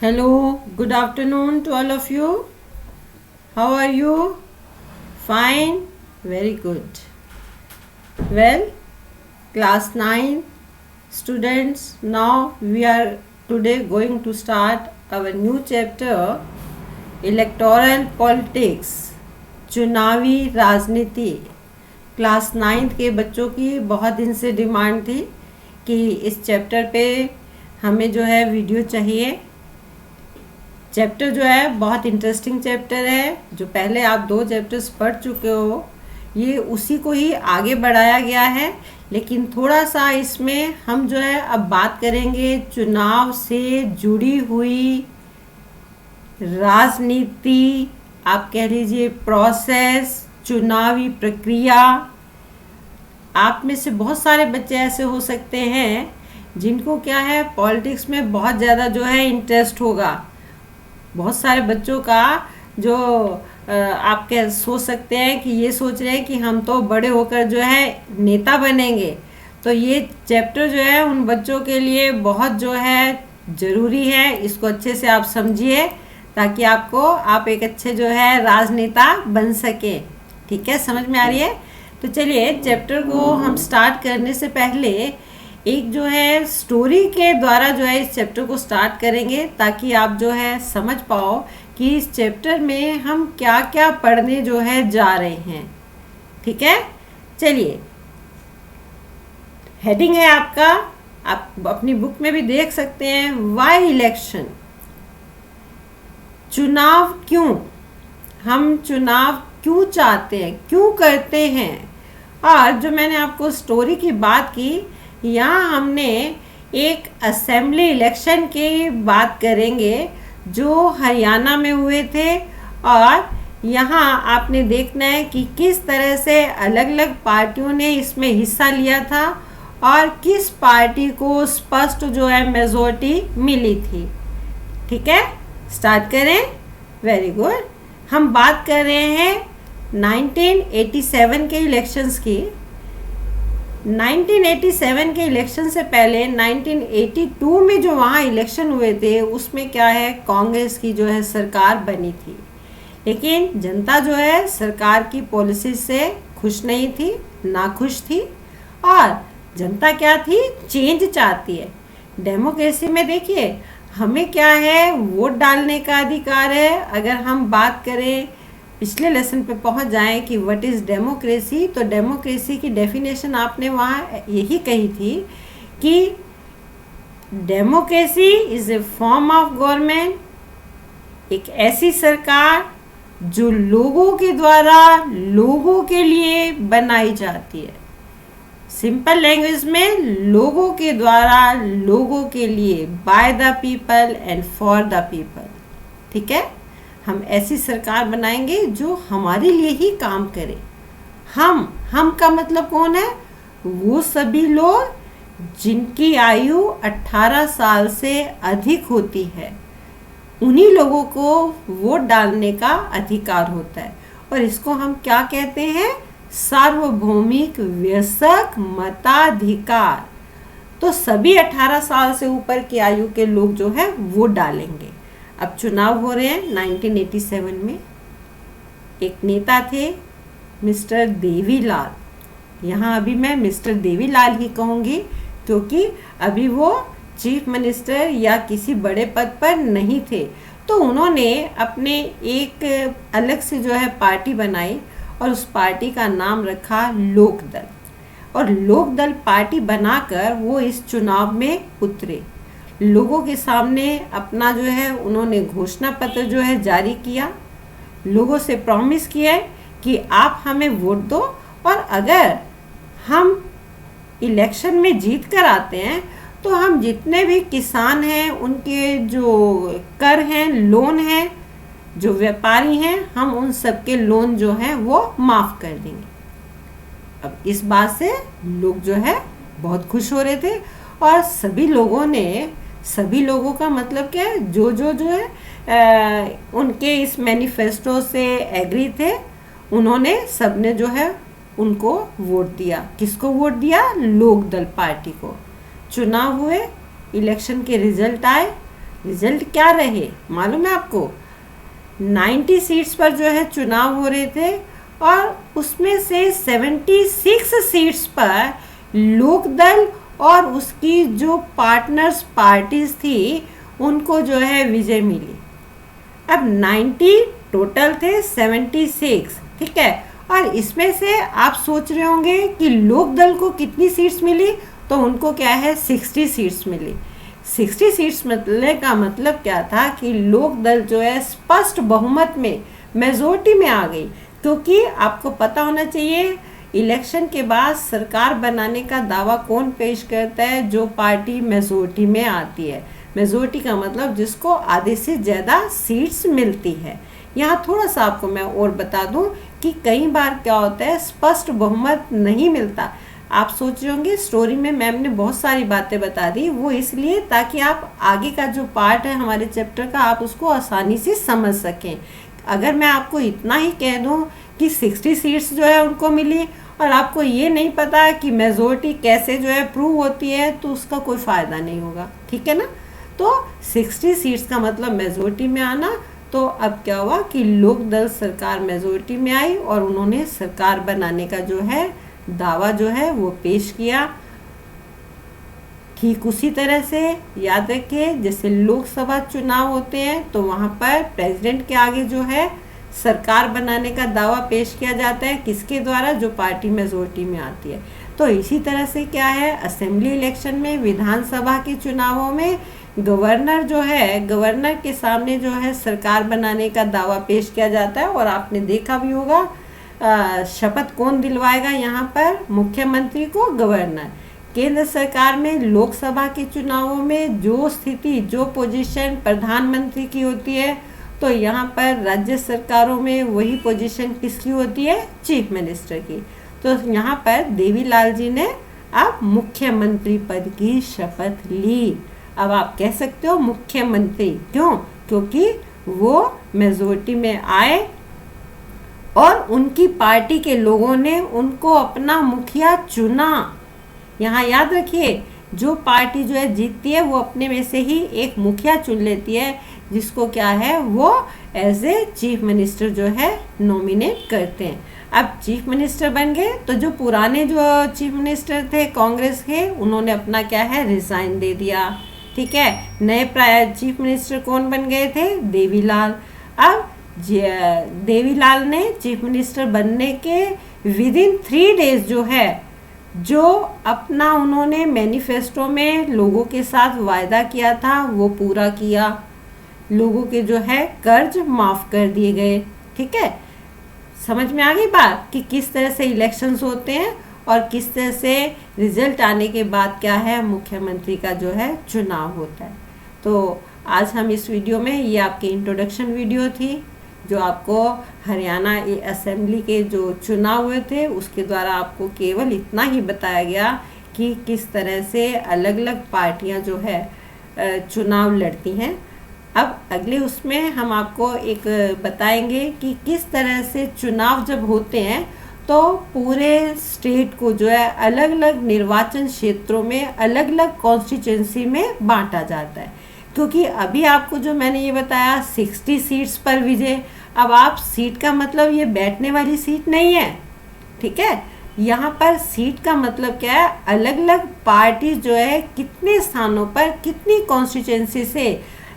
Hello, good afternoon to all of you. How are you? Fine, very good. Well, class 9 students, now we are today going to start our new chapter electoral politics, चुनावी राजनीति। Class 9 के बच्चों की बहुत दिन से demand थी कि इस चैप्टर पे हमें जो है वीडियो चाहिए। चैप्टर जो है बहुत इंटरेस्टिंग चैप्टर है। जो पहले आप 2 चैप्टर्स पढ़ चुके हो, ये उसी को ही आगे बढ़ाया गया है, लेकिन थोड़ा सा इसमें हम जो है अब बात करेंगे चुनाव से जुड़ी हुई राजनीति, आप कह लीजिए प्रोसेस, चुनावी प्रक्रिया। आप में से बहुत सारे बच्चे ऐसे हो सकते हैं जिनको क्या है पॉलिटिक्स में बहुत ज़्यादा जो है इंटरेस्ट होगा। बहुत सारे बच्चों का जो आप क्या सोच सकते हैं कि ये सोच रहे हैं कि हम तो बड़े होकर जो है नेता बनेंगे। तो ये चैप्टर जो है उन बच्चों के लिए बहुत जो है ज़रूरी है। इसको अच्छे से आप समझिए ताकि आप एक अच्छे जो है राजनेता बन सके। ठीक है, समझ में आ रही है? तो चलिए चैप्टर को हम स्टार्ट करने से पहले एक जो है स्टोरी के द्वारा जो है इस चैप्टर को स्टार्ट करेंगे, ताकि आप जो है समझ पाओ कि इस चैप्टर में हम क्या क्या पढ़ने जो है जा रहे हैं। ठीक है, चलिए हेडिंग है आपका, आप अपनी बुक में भी देख सकते हैं, वाई इलेक्शन। चुनाव क्यों, हम चुनाव क्यों चाहते हैं, क्यों करते हैं। और जो मैंने आपको स्टोरी की बात की, यहाँ हमने एक असेंबली इलेक्शन की बात करेंगे जो हरियाणा में हुए थे। और यहाँ आपने देखना है कि किस तरह से अलग अलग पार्टियों ने इसमें हिस्सा लिया था और किस पार्टी को स्पष्ट जो है मेजॉरिटी मिली थी। ठीक है, स्टार्ट करें। Very good. हम बात कर रहे हैं 1987 के इलेक्शंस की। 1987 के इलेक्शन से पहले 1982 में जो वहाँ इलेक्शन हुए थे उसमें क्या है कांग्रेस की जो है सरकार बनी थी, लेकिन जनता जो है सरकार की पॉलिसी से खुश नहीं थी, नाखुश थी। और जनता क्या थी, चेंज चाहती है। डेमोक्रेसी में देखिए हमें क्या है, वोट डालने का अधिकार है। अगर हम बात करें पिछले लेसन पे पहुंच जाएं कि व्हाट इज़ डेमोक्रेसी, तो डेमोक्रेसी की डेफिनेशन आपने वहाँ यही कही थी कि democracy is a form of government, एक ऐसी सरकार जो लोगों के द्वारा लोगों के लिए बनाई जाती है। सिंपल लैंग्वेज में लोगों के द्वारा लोगों के लिए, by the people and for the people. ठीक है, हम ऐसी सरकार बनाएंगे जो हमारे लिए ही काम करे। हम का मतलब कौन है, वो सभी लोग जिनकी आयु 18 साल से अधिक होती है, उन्हीं लोगों को वोट डालने का अधिकार होता है। और इसको हम क्या कहते हैं, सार्वभौमिक वयस्क मताधिकार। तो सभी 18 साल से ऊपर की आयु के लोग जो है वोट डालेंगे। अब चुनाव हो रहे हैं 1987 में। एक नेता थे मिस्टर देवीलाल। यहाँ अभी मैं मिस्टर देवीलाल ही कहूँगी क्योंकि अभी वो चीफ मिनिस्टर या किसी बड़े पद पर नहीं थे। तो उन्होंने अपने एक अलग से जो है पार्टी बनाई और उस पार्टी का नाम रखा लोकदल। और लोकदल पार्टी बनाकर वो इस चुनाव में उतरे। लोगों के सामने अपना जो है उन्होंने घोषणा पत्र जो है जारी किया, लोगों से प्रॉमिस किया कि आप हमें वोट दो और अगर हम इलेक्शन में जीत कर आते हैं तो हम जितने भी किसान हैं, उनके जो कर हैं, लोन हैं, जो व्यापारी हैं, हम उन सबके लोन जो हैं वो माफ़ कर देंगे। अब इस बात से लोग जो है बहुत खुश हो रहे थे और सभी लोगों का मतलब क्या है, जो है उनके इस मैनिफेस्टो से एग्री थे, उन्होंने सबने जो है उनको वोट दिया। किसको वोट दिया, लोकदल पार्टी को। चुनाव हुए, इलेक्शन के रिजल्ट आए रिजल्ट क्या रहे मालूम है आपको? 90 सीट्स पर जो है चुनाव हो रहे थे और उसमें से 76 सीट्स पर लोकदल और उसकी जो पार्टनर्स पार्टीज थी उनको जो है विजय मिली। अब 90 टोटल थे, 76, ठीक है। और इसमें से आप सोच रहे होंगे कि लोकदल को कितनी सीट्स मिली, तो उनको क्या है 60 सीट्स मिली। 60 सीट्स मिलने का मतलब क्या था कि लोकदल जो है स्पष्ट बहुमत में मेजोरिटी में आ गई। क्योंकि आपको पता होना चाहिए इलेक्शन के बाद सरकार बनाने का दावा कौन पेश करता है? जो पार्टी मेजोरिटी में आती है। मेजोरिटी का मतलब जिसको आधे से ज़्यादा सीट्स मिलती है। यहाँ थोड़ा सा आपको मैं और बता दूं कि कई बार क्या होता है स्पष्ट बहुमत नहीं मिलता। आप सोच रहे होंगे स्टोरी में मैम ने बहुत सारी बातें बता दी, वो इसलिए ताकि आप आगे का जो पार्ट है हमारे चैप्टर का आप उसको आसानी से समझ सकें। अगर मैं आपको इतना ही कह दूं कि 60 सीट्स जो है उनको मिली और आपको ये नहीं पता कि मेजोरिटी कैसे जो है प्रूव होती है, तो उसका कोई फ़ायदा नहीं होगा, ठीक है ना। तो 60 सीट्स का मतलब मेजोरिटी में आना। तो अब क्या हुआ कि लोकदल सरकार मेजोरिटी में आई और उन्होंने सरकार बनाने का जो है दावा जो है वो पेश किया। ठीक उसी तरह से याद रखिए जैसे लोकसभा चुनाव होते हैं तो वहाँ पर प्रेसिडेंट के आगे जो है सरकार बनाने का दावा पेश किया जाता है, किसके द्वारा? जो पार्टी मेजोरिटी में आती है। तो इसी तरह से क्या है असेंबली इलेक्शन में, विधानसभा के चुनावों में गवर्नर जो है, गवर्नर के सामने जो है सरकार बनाने का दावा पेश किया जाता है। और आपने देखा भी होगा शपथ कौन दिलवाएगा यहाँ पर? मुख्यमंत्री को गवर्नर। केंद्र सरकार में लोकसभा के चुनावों में जो स्थिति, जो पोजीशन प्रधानमंत्री की होती है, तो यहाँ पर राज्य सरकारों में वही पोजीशन किसकी होती है? चीफ मिनिस्टर की। तो यहाँ पर देवीलाल जी ने अब मुख्यमंत्री पद की शपथ ली। अब आप कह सकते हो मुख्यमंत्री, क्यों? क्योंकि वो मेजोरिटी में आए और उनकी पार्टी के लोगों ने उनको अपना मुखिया चुना। यहाँ याद रखिए जो पार्टी जो है जीतती है वो अपने में से ही एक मुखिया चुन लेती है, जिसको क्या है वो एज ए चीफ मिनिस्टर जो है नॉमिनेट करते हैं। अब चीफ मिनिस्टर बन गए तो जो पुराने जो चीफ मिनिस्टर थे कांग्रेस के, उन्होंने अपना क्या है रिजाइन दे दिया, ठीक है। नए चीफ मिनिस्टर कौन बन गए थे? देवीलाल। अब देवीलाल ने चीफ मिनिस्टर बनने के विदिन 3 डेज जो है जो अपना उन्होंने मैनिफेस्टो में लोगों के साथ वायदा किया था वो पूरा किया। लोगों के जो है कर्ज माफ कर दिए गए, ठीक है। समझ में आ गई बात कि किस तरह से इलेक्शंस होते हैं और किस तरह से रिजल्ट आने के बाद क्या है मुख्यमंत्री का जो है चुनाव होता है। तो आज हम इस वीडियो में, ये आपकी इंट्रोडक्शन वीडियो थी जो आपको हरियाणा असेंबली के जो चुनाव हुए थे उसके द्वारा आपको केवल इतना ही बताया गया कि किस तरह से अलग अलग पार्टियां जो है चुनाव लड़ती हैं। अब अगले उसमें हम आपको एक बताएंगे कि किस तरह से चुनाव जब होते हैं तो पूरे स्टेट को जो है अलग अलग निर्वाचन क्षेत्रों में अलग अलग कॉन्स्टिट्यूंसी में बांटा जाता है। क्योंकि अभी आपको जो मैंने ये बताया 60 सीट्स पर विजय। अब आप सीट का मतलब ये बैठने वाली सीट नहीं है, ठीक है। यहाँ पर सीट का मतलब क्या है, अलग अलग पार्टी जो है कितने स्थानों पर कितनी कॉन्स्टिट्यूंसी से,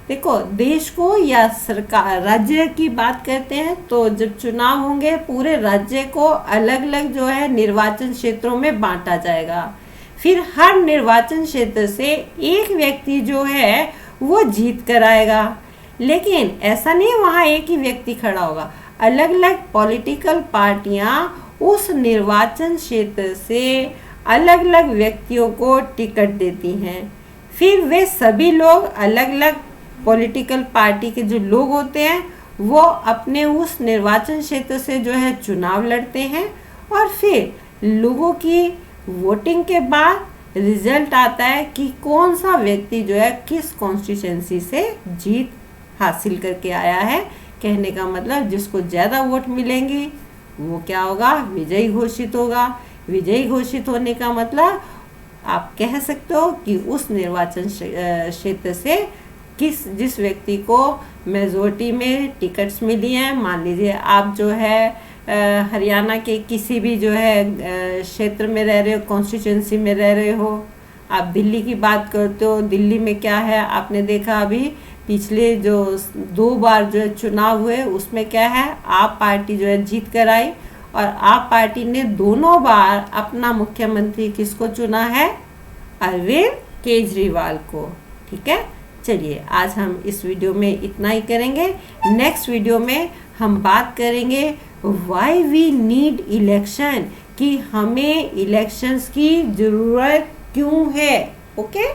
देखो देश को या सरकार राज्य की बात करते हैं तो जब चुनाव होंगे पूरे राज्य को अलग अलग जो है निर्वाचन क्षेत्रों में बांटा जाएगा। फिर हर निर्वाचन क्षेत्र से एक व्यक्ति जो है वो जीत कर आएगा। लेकिन ऐसा नहीं वहाँ एक ही व्यक्ति खड़ा होगा, अलग अलग पॉलिटिकल पार्टियां उस निर्वाचन क्षेत्र से अलग अलग व्यक्तियों को टिकट देती हैं। फिर वे सभी लोग अलग अलग पॉलिटिकल पार्टी के जो लोग होते हैं वो अपने उस निर्वाचन क्षेत्र से जो है चुनाव लड़ते हैं और फिर लोगों की वोटिंग के बाद रिजल्ट आता है कि कौन सा व्यक्ति जो है किस कॉन्स्टिट्यूंसी से जीत हासिल करके आया है। कहने का मतलब जिसको ज़्यादा वोट मिलेंगे वो क्या होगा, विजयी घोषित होगा। विजयी घोषित होने का मतलब आप कह सकते हो कि उस निर्वाचन क्षेत्र से जिस व्यक्ति को मेजोरिटी में टिकट्स मिली हैं, मान लीजिए आप जो है हरियाणा के किसी भी जो है क्षेत्र में रह रहे हो, कॉन्स्टिट्यूंसी में रह रहे हो, आप दिल्ली की बात करते हो, दिल्ली में क्या है, आपने देखा अभी पिछले जो 2 बार जो चुनाव हुए उसमें क्या है, आप पार्टी जो है जीत कर आई, और आप पार्टी ने दोनों बार अपना मुख्यमंत्री किसको चुना है, अरविंद केजरीवाल को। ठीक है, चलिए आज हम इस वीडियो में इतना ही करेंगे। नेक्स्ट वीडियो में हम बात करेंगे व्हाई वी नीड इलेक्शन, कि हमें इलेक्शंस की ज़रूरत क्यों है। ओके।